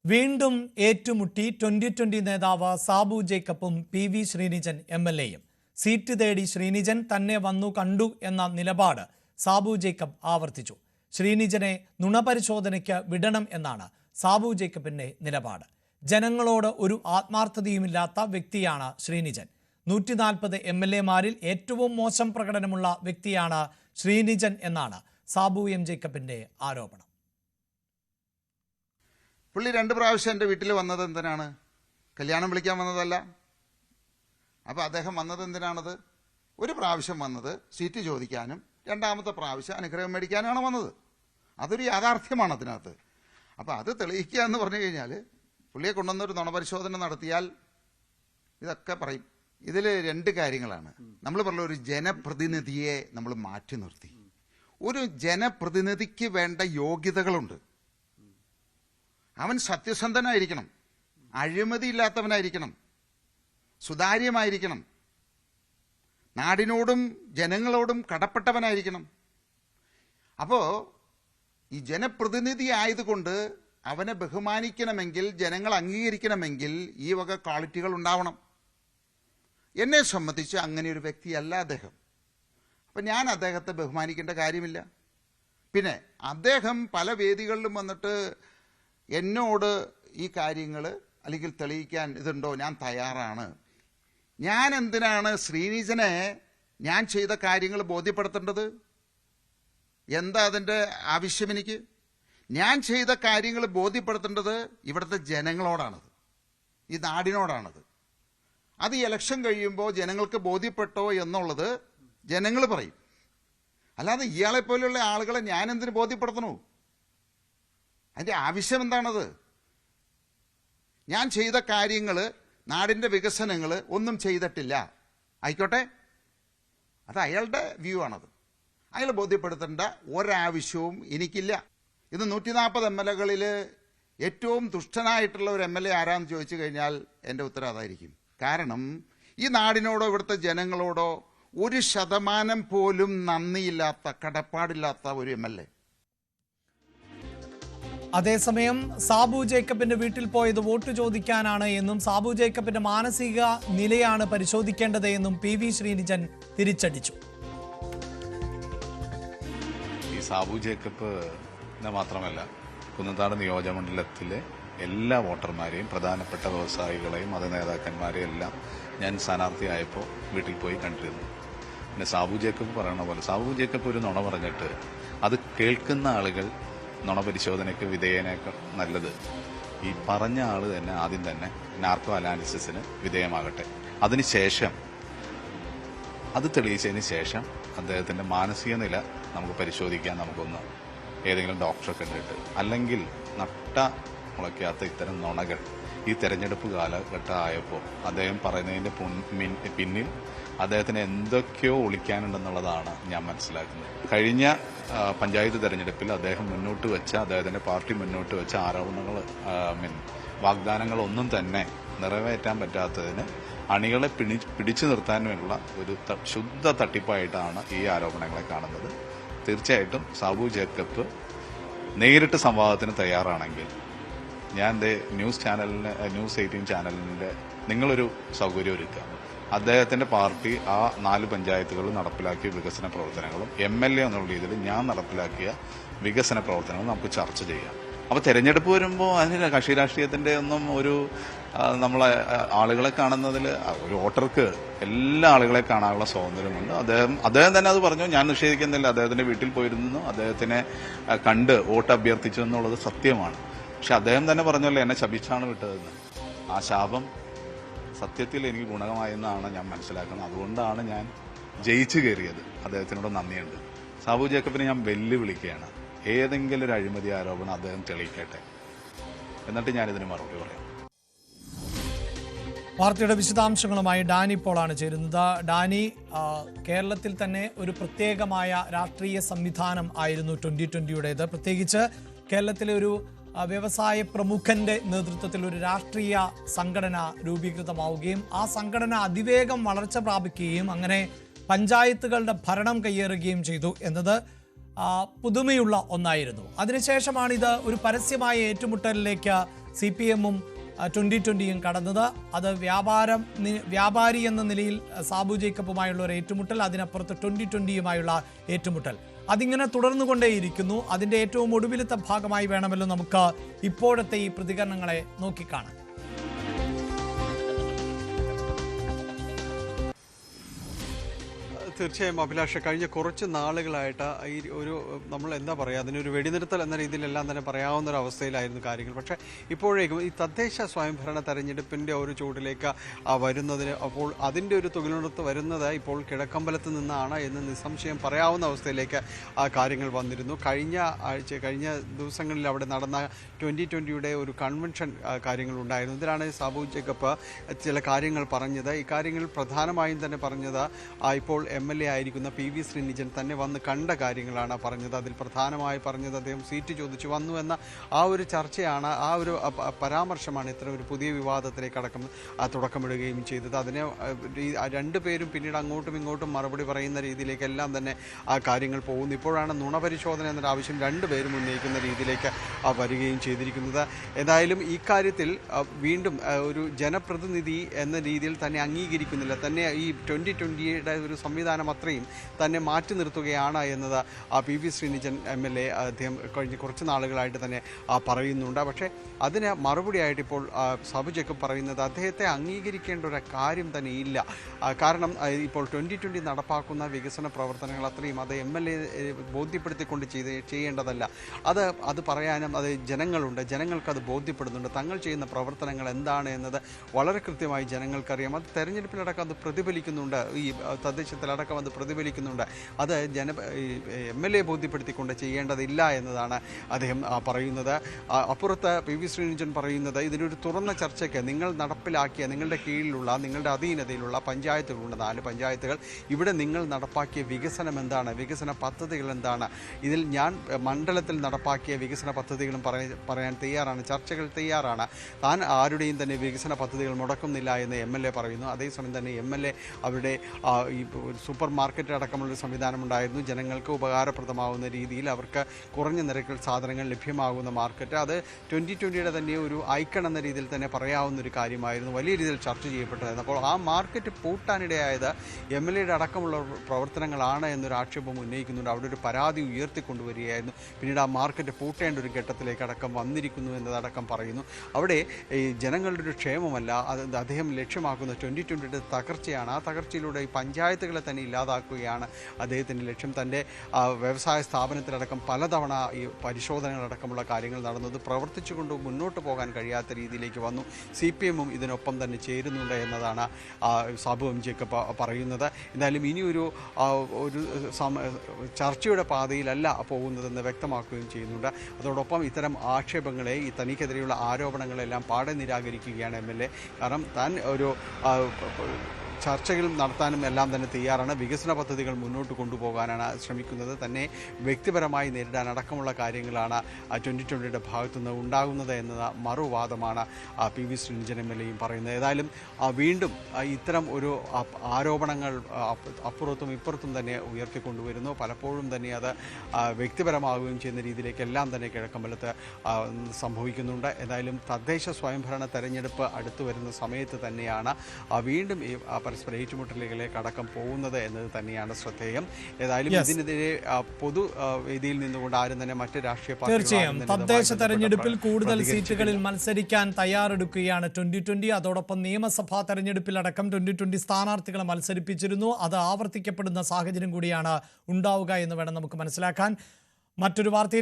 വീണ്ടും ഏറ്റുമുട്ടി 2020 നേതാവ് സാബു ജേക്കബും PV ശ്രീനിജൻ MLAയും. സീറ്റ് തേടി ശ്രീനിജൻ തന്നെ വന്നു കണ്ടു എന്ന നിലപാട് സാബു ജേക്കബ് ആവർത്തിച്ചു. ശ്രീനിജനെ നുണപരിശോധനയ്ക്ക് വിടണം എന്നാണ് സാബു ജേക്കബിന്റെ നിലപാട്. ജനങ്ങളോട് ഒരു ആത്മാർത്ഥതയുമില്ലാത്ത വ്യക്തിയാണ് ശ്രീനിജൻ. 140 MLAമാരിൽ ഏറ്റവും മോശം പ്രകടനമുള്ള വ്യക്തിയാണ് ശ്രീനിജൻ എന്നാണ് സാബു ജേക്കബിന്റെ ആരോപണം. പുള്ളി 2 പ്രാവശ്യം എൻ്റെ വീട്ടിൽ വന്നത് എന്തിനാണ്? കല്യാണം വിളിക്കാൻ വന്നതല്ല. അപ്പോൾ അദ്ദേഹം വന്നത് എന്തിനാണത്? ഒരു പ്രാവശ്യം വന്നത് സീറ്റ് ചോദിക്കാനും 2ാമത്തെ പ്രാവശ്യം അനുഗ്രഹം മേടിക്കാനാണ് വന്നത്. അതൊരു യാഥാർത്ഥ്യമാണ് അതിനകത്ത്. അപ്പോൾ അത് തെളിയിക്കുക എന്ന് പറഞ്ഞു കഴിഞ്ഞാൽ പുള്ളിയെ കൊണ്ടുവന്നൊരു നുണപരിശോധന നടത്തിയാൽ ഇതൊക്കെ പറയും. ഇതിൽ 2 കാര്യങ്ങളാണ്. നമ്മൾ പറഞ്ഞ ഒരു ജനപ്രതിനിധിയെ നമ്മൾ മാറ്റി നിർത്തി. ഒരു ജനപ്രതിനിധിക്ക് വേണ്ട യോഗ്യതകളുണ്ട്. അവൻ സത്യസന്ധനായിരിക്കണം, അഴിമതിയില്ലാത്തവനായിരിക്കണം, സുതാര്യമായിരിക്കണം, നാടിനോടും ജനങ്ങളോടും കടപ്പെട്ടവനായിരിക്കണം. അപ്പോൾ ഈ ജനപ്രതിനിധി ആയതുകൊണ്ട് അവനെ ബഹുമാനിക്കണമെങ്കിൽ, ജനങ്ങൾ അംഗീകരിക്കണമെങ്കിൽ ഈ വക ക്വാളിറ്റികൾ ഉണ്ടാവണം. എന്നെ സംബന്ധിച്ച് അങ്ങനെ ഒരു വ്യക്തിയല്ല അദ്ദേഹം. അപ്പം ഞാൻ അദ്ദേഹത്തെ ബഹുമാനിക്കേണ്ട കാര്യമില്ല. പിന്നെ അദ്ദേഹം പല വേദികളിലും വന്നിട്ട് എന്നോട് ഈ കാര്യങ്ങൾ അല്ലെങ്കിൽ തെളിയിക്കാൻ ഇതുണ്ടോ, ഞാൻ തയ്യാറാണ്. ഞാൻ എന്തിനാണ് ശ്രീനിജനെ ഞാൻ ചെയ്ത കാര്യങ്ങൾ ബോധ്യപ്പെടുത്തേണ്ടത്? എന്താ അതിൻ്റെ ആവശ്യം എനിക്ക്? ഞാൻ ചെയ്ത കാര്യങ്ങൾ ബോധ്യപ്പെടുത്തേണ്ടത് ഇവിടുത്തെ ജനങ്ങളോടാണത്, ഈ നാടിനോടാണത്. അത് ഇലക്ഷൻ കഴിയുമ്പോൾ ജനങ്ങൾക്ക് ബോധ്യപ്പെട്ടോ എന്നുള്ളത് ജനങ്ങൾ പറയും. അല്ലാതെ ഇയാളെപ്പോലെയുള്ള ആളുകളെ ഞാൻ എന്തിനു ബോധ്യപ്പെടുത്തണോ? അതിൻ്റെ ആവശ്യം എന്താണത്? ഞാൻ ചെയ്ത കാര്യങ്ങൾ, നാടിൻ്റെ വികസനങ്ങൾ ഒന്നും ചെയ്തിട്ടില്ല, ആയിക്കോട്ടെ, അത് അയാളുടെ വ്യൂ ആണത്. അയാൾ ബോധ്യപ്പെടുത്തേണ്ട ഒരാവശ്യവും എനിക്കില്ല. ഇത് 140 MLAകളിൽ ഏറ്റവും ദുഷ്ടനായിട്ടുള്ള ഒരു MLA ആരാന്ന് ചോദിച്ചു കഴിഞ്ഞാൽ എൻ്റെ ഉത്തരം അതായിരിക്കും. കാരണം ഈ നാടിനോടോ ഇവിടുത്തെ ജനങ്ങളോടോ 1% പോലും നന്ദിയില്ലാത്ത, കടപ്പാടില്ലാത്ത ഒരു MLA. അതേസമയം സാബു ജേക്കബിന്റെ വീട്ടിൽ പോയത് വോട്ട് ചോദിക്കാനാണ് എന്നും സാബു ജേക്കബിന്റെ മാനസിക നിലയാണ് പരിശോധിക്കേണ്ടത് എന്നും PV ശ്രീനിജൻ തിരിച്ചടിച്ചു. ഈ സാബു ജേക്കബ് മാത്രമല്ല, കുന്നത്താട് നിയോജകമണ്ഡലത്തിലെ എല്ലാ വോട്ടർമാരെയും, പ്രധാനപ്പെട്ട വ്യവസായികളെയും മത നേതാക്കന്മാരെയും എല്ലാം ഞാൻ സ്ഥാനാർത്ഥിയായപ്പോൾ വീട്ടിൽ പോയി കണ്ടിരുന്നു. പിന്നെ സാബു ജേക്കബ് പറയണ പോലെ സാബു ജേക്കബ് ഒരു നുണ പറഞ്ഞിട്ട് അത് കേൾക്കുന്ന ആളുകൾ നുണപരിശോധനയ്ക്ക് വിധേയനേക്കാൾ നല്ലത് ഈ പറഞ്ഞ ആൾ തന്നെ ആദ്യം തന്നെ നാർക്കോ അനാലിസിസിന് വിധേയമാകട്ടെ. അതിനുശേഷം അത് തെളിയിച്ചതിന് ശേഷം അദ്ദേഹത്തിന്റെ മാനസിക നില നമുക്ക് പരിശോധിക്കാൻ, നമുക്കൊന്ന് ഏതെങ്കിലും ഡോക്ടറെ കണ്ടിട്ട്. അല്ലെങ്കിൽ നട്ട മുളയ്ക്കാത്ത ഇത്തരം നുണകൾ ഈ തെരഞ്ഞെടുപ്പ് കാലഘട്ടം ആയപ്പോൾ അദ്ദേഹം പറയുന്നതിന്റെ പിന്നിൽ അദ്ദേഹത്തിന് എന്തൊക്കെയോ ഒളിക്കാനുണ്ടെന്നുള്ളതാണ് ഞാൻ മനസ്സിലാക്കുന്നത്. കഴിഞ്ഞ പഞ്ചായത്ത് തെരഞ്ഞെടുപ്പിൽ അദ്ദേഹം മുന്നോട്ട് വെച്ച, അദ്ദേഹത്തിന്റെ പാർട്ടി മുന്നോട്ട് വെച്ച ആരോപണങ്ങൾ, വാഗ്ദാനങ്ങളൊന്നും തന്നെ നിറവേറ്റാൻ പറ്റാത്തതിന് അണികളെ പിടിച്ചു നിർത്താനുള്ള ഒരു ശുദ്ധ തട്ടിപ്പായിട്ടാണ് ഈ ആരോപണങ്ങളെ കാണുന്നത്. തീർച്ചയായിട്ടും സാബു ജേക്കബ് നേരിട്ട് സംവാദത്തിന് തയ്യാറാണെങ്കിൽ ഞാൻ ന്യൂസ് 18 ചാനലിന്റെ നിങ്ങളൊരു സൗകര്യം ഒരുക്കുക. അദ്ദേഹത്തിന്റെ പാർട്ടി ആ 4 പഞ്ചായത്തുകളിൽ നടപ്പിലാക്കിയ വികസന പ്രവർത്തനങ്ങളും MLA എന്നുള്ള രീതിയിൽ ഞാൻ നടപ്പിലാക്കിയ വികസന പ്രവർത്തനങ്ങളും നമുക്ക് ചർച്ച ചെയ്യാം. അപ്പോൾ തെരഞ്ഞെടുപ്പ് വരുമ്പോൾ അതിന് കക്ഷി രാഷ്ട്രീയത്തിന്റെ ഒന്നും ഒരു നമ്മളെ ആളുകളെ കാണുന്നതിൽ ഒരു വോട്ടർക്ക് എല്ലാ ആളുകളെ കാണാനുള്ള സ്വാതന്ത്ര്യമുണ്ട്. അദ്ദേഹം തന്നെ അത് പറഞ്ഞു. ഞാൻ നിഷേധിക്കുന്നില്ല. അദ്ദേഹത്തിന്റെ വീട്ടിൽ പോയിരുന്നു, അദ്ദേഹത്തിനെ കണ്ട് വോട്ട് അഭ്യർത്ഥിച്ചു എന്നുള്ളത് സത്യമാണ്. പക്ഷെ അദ്ദേഹം തന്നെ പറഞ്ഞല്ലോ എന്നെ ശപിച്ചാണ് വിട്ടതെന്ന്. ആ ശാപം സത്യത്തിൽ എനിക്ക് ഗുണകമായെന്നാണ് ഞാൻ മനസ്സിലാക്കുന്നത്. അതുകൊണ്ടാണ് ഞാൻ ജയിച്ചു കയറിയത്. അദ്ദേഹത്തിനോട് നന്ദിയുണ്ട്. സാബു ജേക്കബിനെ ഞാൻ വെല്ലുവിളിക്കുകയാണ്. ഏതെങ്കിലും ഒരു അഴിമതി ആരോപണം അദ്ദേഹം തെളിയിക്കട്ടെ, എന്നിട്ട് ഞാനിതിന് മറുപടി പറയാം. വാർത്തയുടെ വിശദാംശങ്ങളുമായി ഡാനി പോളാണ് ചേരുന്നത്. ഡാനി, കേരളത്തിൽ തന്നെ ഒരു പ്രത്യേകമായ രാഷ്ട്രീയ സംവിധാനം ആയിരുന്നു 2020യുടേത്. പ്രത്യേകിച്ച് കേരളത്തിലെ ഒരു വ്യവസായ പ്രമുഖന്റെ നേതൃത്വത്തിൽ ഒരു രാഷ്ട്രീയ സംഘടന രൂപീകൃതമാവുകയും ആ സംഘടന അതിവേഗം വളർച്ച പ്രാപിക്കുകയും അങ്ങനെ പഞ്ചായത്തുകളുടെ ഭരണം കയ്യേറുകയും ചെയ്തു എന്നത് പുതുമയുള്ള ഒന്നായിരുന്നു. അതിനുശേഷമാണ് ഇത് ഒരു പരസ്യമായ ഏറ്റുമുട്ടലിലേക്ക് CPM-ഉം 2020-യും കടന്നത്. അത് വ്യാപാരി എന്ന നിലയിൽ സാബു ജേക്കബുമായുള്ള ഒരു ഏറ്റുമുട്ടൽ, അതിനപ്പുറത്ത് 2020-യുമായുള്ള ഏറ്റുമുട്ടൽ, അതിങ്ങനെ തുടർന്നുകൊണ്ടേയിരിക്കുന്നു. അതിൻ്റെ ഏറ്റവും ഒടുവിലത്തെ ഭാഗമായി വേണമല്ലോ നമുക്ക് ഇപ്പോഴത്തെ ഈ പ്രതികരണങ്ങളെ നോക്കിക്കാണാൻ. തീർച്ചയായും അഭിലാഷ, കഴിഞ്ഞ കുറച്ച് നാളുകളായിട്ട് ഈ ഒരു നമ്മൾ എന്താ പറയുക, അതിനൊരു വെടിനിർത്തൽ എന്ന രീതിയിലെല്ലാം തന്നെ പറയാവുന്ന ഒരു അവസ്ഥയിലായിരുന്നു കാര്യങ്ങൾ. പക്ഷേ ഇപ്പോഴേക്കും ഈ തദ്ദേശ സ്വയംഭരണ തെരഞ്ഞെടുപ്പിൻ്റെ ഒരു ചൂടിലേക്ക് വരുന്നതിന്, അപ്പോൾ അതിൻ്റെ ഒരു തുകിലുണർത്ത് വരുന്നത് ഇപ്പോൾ കിഴക്കമ്പലത്ത് നിന്നാണ് എന്ന് നിസ്സംശയം പറയാവുന്ന അവസ്ഥയിലേക്ക് കാര്യങ്ങൾ വന്നിരുന്നു. കഴിഞ്ഞ ദിവസങ്ങളിൽ അവിടെ നടന്ന 2020-യുടെ ഒരു കൺവെൻഷൻ കാര്യങ്ങളുണ്ടായിരുന്നു. ഇതിലാണ് സാബു ജേക്കബ് ചില കാര്യങ്ങൾ പറഞ്ഞത്. ഈ കാര്യങ്ങൾ പ്രധാനമായും തന്നെ പറഞ്ഞത് ഇപ്പോൾ MLA ആയിരിക്കുന്ന PV ശ്രീനിജൻ തന്നെ വന്ന് കണ്ട കാര്യങ്ങളാണ് പറഞ്ഞത്. അതിൽ പ്രധാനമായി പറഞ്ഞത് അദ്ദേഹം സീറ്റ് ചോദിച്ചു വന്നു എന്ന ആ ഒരു ചർച്ചയാണ്, ആ ഒരു പരാമർശമാണ് ഇത്തരം ഒരു പുതിയ വിവാദത്തിലേക്ക് തുടക്കമിടുകയും ചെയ്തത്. അതിനെ രണ്ടുപേരും പിന്നീട് അങ്ങോട്ടും ഇങ്ങോട്ടും മറുപടി പറയുന്ന രീതിയിലേക്കെല്ലാം തന്നെ ആ കാര്യങ്ങൾ പോകുന്നു. ഇപ്പോഴാണ് നുണപരിശോധന എന്നൊരു ആവശ്യം രണ്ടുപേരും ഉന്നയിക്കുന്ന രീതിയിലേക്ക് വരികയും ചെയ്തിരിക്കുന്നത്. ഏതായാലും ഈ കാര്യത്തിൽ വീണ്ടും ഒരു ജനപ്രതിനിധി എന്ന രീതിയിൽ തന്നെ അംഗീകരിക്കുന്നില്ല, തന്നെ ഈ 2020-യുടെ ഒരു സംവിധാനം അത്രയും തന്നെ മാറ്റി നിർത്തുകയാണ് എന്നത് PV ശ്രീനിജൻ MLA അദ്ദേഹം കഴിഞ്ഞ കുറച്ച് നാളുകളായിട്ട് തന്നെ പറയുന്നുണ്ട്. പക്ഷേ അതിന് മറുപടിയായിട്ട് ഇപ്പോൾ സാബു ജേക്കബ് പറയുന്നത് അദ്ദേഹത്തെ അംഗീകരിക്കേണ്ട ഒരു കാര്യം തന്നെ ഇല്ല. കാരണം ഇപ്പോൾ 2020 നടപ്പാക്കുന്ന വികസന പ്രവർത്തനങ്ങൾ അത്രയും അത് MLA ബോധ്യപ്പെടുത്തിക്കൊണ്ട് ചെയ്യേണ്ടതല്ല. അത് പറയാനും അത് ജനങ്ങളുണ്ട്, ജനങ്ങൾക്കത് ബോധ്യപ്പെടുന്നുണ്ട്. തങ്ങൾ ചെയ്യുന്ന പ്രവർത്തനങ്ങൾ എന്താണ് എന്നത് വളരെ കൃത്യമായി ജനങ്ങൾക്കറിയാം. അത് തെരഞ്ഞെടുപ്പിലടക്കം അത് പ്രതിഫലിക്കുന്നുണ്ട്, ഈ തദ്ദേശത്തിലടക്കം അത് പ്രതിഫലിക്കുന്നുണ്ട്. അത് MLA ബോധ്യപ്പെടുത്തിക്കൊണ്ട് ചെയ്യേണ്ടതില്ല എന്നതാണ് അദ്ദേഹം പറയുന്നത്. അപ്പുറത്ത് PV ശ്രീനിജൻ പറയുന്നത് ഇതിനൊരു തുറന്ന ചർച്ചയ്ക്ക് നിങ്ങൾ നടപ്പിലാക്കിയ, നിങ്ങളുടെ കീഴിലുള്ള, നിങ്ങളുടെ അധീനതയിലുള്ള പഞ്ചായത്തുകളുണ്ട്, 4 പഞ്ചായത്തുകൾ, ഇവിടെ നിങ്ങൾ നടപ്പാക്കിയ വികസനം എന്താണ്, വികസന പദ്ധതികൾ എന്താണ്, ഇതിൽ ഞാൻ മണ്ഡലത്തിൽ നടപ്പാക്കിയ വികസന പദ്ധതികളും പറയാൻ തയ്യാറാണ്, ചർച്ചകൾ തയ്യാറാണ്. താൻ ആരുടെയും തന്നെ വികസന പദ്ധതികൾ മുടക്കുന്നില്ല എന്ന് MLA പറയുന്നു. അതേസമയം തന്നെ MLA അവരുടെ ഈ സൂപ്പർ മാർക്കറ്റ് അടക്കമുള്ളൊരു സംവിധാനമുണ്ടായിരുന്നു, ജനങ്ങൾക്ക് ഉപകാരപ്രദമാകുന്ന രീതിയിൽ അവർക്ക് കുറഞ്ഞ നിരക്കിൽ സാധനങ്ങൾ ലഭ്യമാകുന്ന മാർക്കറ്റ്. അത് 2020-യുടെ തന്നെ ഒരു ഐക്കൺ എന്ന രീതിയിൽ തന്നെ പറയാവുന്ന ഒരു കാര്യമായിരുന്നു, വലിയ രീതിയിൽ ചർച്ച ചെയ്യപ്പെട്ടതായിരുന്നു. അപ്പോൾ ആ മാർക്കറ്റ് പൂട്ടാനിടയായത് MLA-യുടെ അടക്കമുള്ള പ്രവർത്തനങ്ങളാണ് എന്നൊരു ആക്ഷേപം ഉന്നയിക്കുന്നുണ്ട്. അവിടെ ഒരു പരാതി ഉയർത്തിക്കൊണ്ടുവരികയായിരുന്നു. പിന്നീട് ആ മാർക്കറ്റ് പൂട്ടേണ്ട ഒരു ഘട്ടത്തിലേക്ക് അടക്കം വന്നിരിക്കുന്നു എന്നതടക്കം പറയുന്നു. അവിടെ ഈ ജനങ്ങളുടെ ഒരു ക്ഷേമമല്ല അദ്ദേഹം ലക്ഷ്യമാക്കുന്ന 2020-യുടെ തകർച്ചയാണ്. ആ തകർച്ചയിലൂടെ ഈ പഞ്ചായത്തുകളെ തന്നെ ഇല്ലാതാക്കുകയാണ് അദ്ദേഹത്തിൻ്റെ ലക്ഷ്യം. തൻ്റെ വ്യവസായ സ്ഥാപനത്തിലടക്കം പലതവണ ഈ പരിശോധനകളടക്കമുള്ള കാര്യങ്ങൾ നടന്നത് പ്രവർത്തിച്ചുകൊണ്ട് മുന്നോട്ട് പോകാൻ കഴിയാത്ത രീതിയിലേക്ക് വന്നു. CPM-ഉം ഇതിനൊപ്പം തന്നെ ചേരുന്നുണ്ട് എന്നതാണ് സാബു ജേക്കബ് പറയുന്നത്. എന്തായാലും ഇനിയൊരു ചർച്ചയുടെ പാതയിലല്ല പോകുന്നതെന്ന് വ്യക്തമാക്കുകയും ചെയ്യുന്നുണ്ട്. അതോടൊപ്പം ഇത്തരം ആക്ഷേപങ്ങളെ, ഈ തനിക്കെതിരെയുള്ള ആരോപണങ്ങളെല്ലാം പാടെ നിരാകരിക്കുകയാണ് MLA. കാരണം താൻ ഒരു ചർച്ചകൾ നടത്താനും എല്ലാം തന്നെ തയ്യാറാണ്, വികസന പദ്ധതികൾ മുന്നോട്ട് കൊണ്ടുപോകാനാണ് ശ്രമിക്കുന്നത്, തന്നെ വ്യക്തിപരമായി നേരിടാൻ അടക്കമുള്ള കാര്യങ്ങളാണ് 2020-യുടെ ഭാഗത്തുനിന്ന് ഉണ്ടാകുന്നത് എന്നത് മറുവാദമാണ് PV ശ്രീനിജൻ MLA-യും പറയുന്നത്. ഏതായാലും വീണ്ടും ഇത്തരം ഒരു ആരോപണങ്ങൾ അപ്പുറത്തും ഇപ്പുറത്തും തന്നെ ഉയർത്തിക്കൊണ്ടുവരുന്നു. പലപ്പോഴും തന്നെ അത് വ്യക്തിപരമാവുകയും ചെയ്യുന്ന രീതിയിലേക്കെല്ലാം തന്നെ കിഴക്കമ്പലത്ത് സംഭവിക്കുന്നുണ്ട്. ഏതായാലും തദ്ദേശ സ്വയംഭരണ തെരഞ്ഞെടുപ്പ് അടുത്തു വരുന്ന സമയത്ത് തന്നെയാണ് വീണ്ടും ഈ പരസ്പര ഏറ്റുമുട്ടലുകളിലേക്ക് അടക്കം പോകുന്നത് എന്നത് തന്നെയാണ് ശ്രദ്ധേയം. ഏതായാലും ഇതിനെതിരെ പൊതു വേദിയിൽ നിന്നുകൊണ്ട് ആരും തന്നെ മറ്റ് രാഷ്ട്രീയ തീർച്ചയായും തദ്ദേശ തെരഞ്ഞെടുപ്പിൽ കൂടുതൽ സീറ്റുകളിൽ മത്സരിക്കാൻ തയ്യാറെടുക്കുകയാണ് 2020. അതോടൊപ്പം നിയമസഭാ തെരഞ്ഞെടുപ്പിലടക്കം 2020 സ്ഥാനാർത്ഥികളെ മത്സരിപ്പിച്ചിരുന്നു. അത് ആവർത്തിക്കപ്പെടുന്ന സാഹചര്യം കൂടിയാണ് ഉണ്ടാവുക എന്ന് വേണം നമുക്ക് മനസ്സിലാക്കാൻ. മറ്റൊരു വാർത്തയിൽ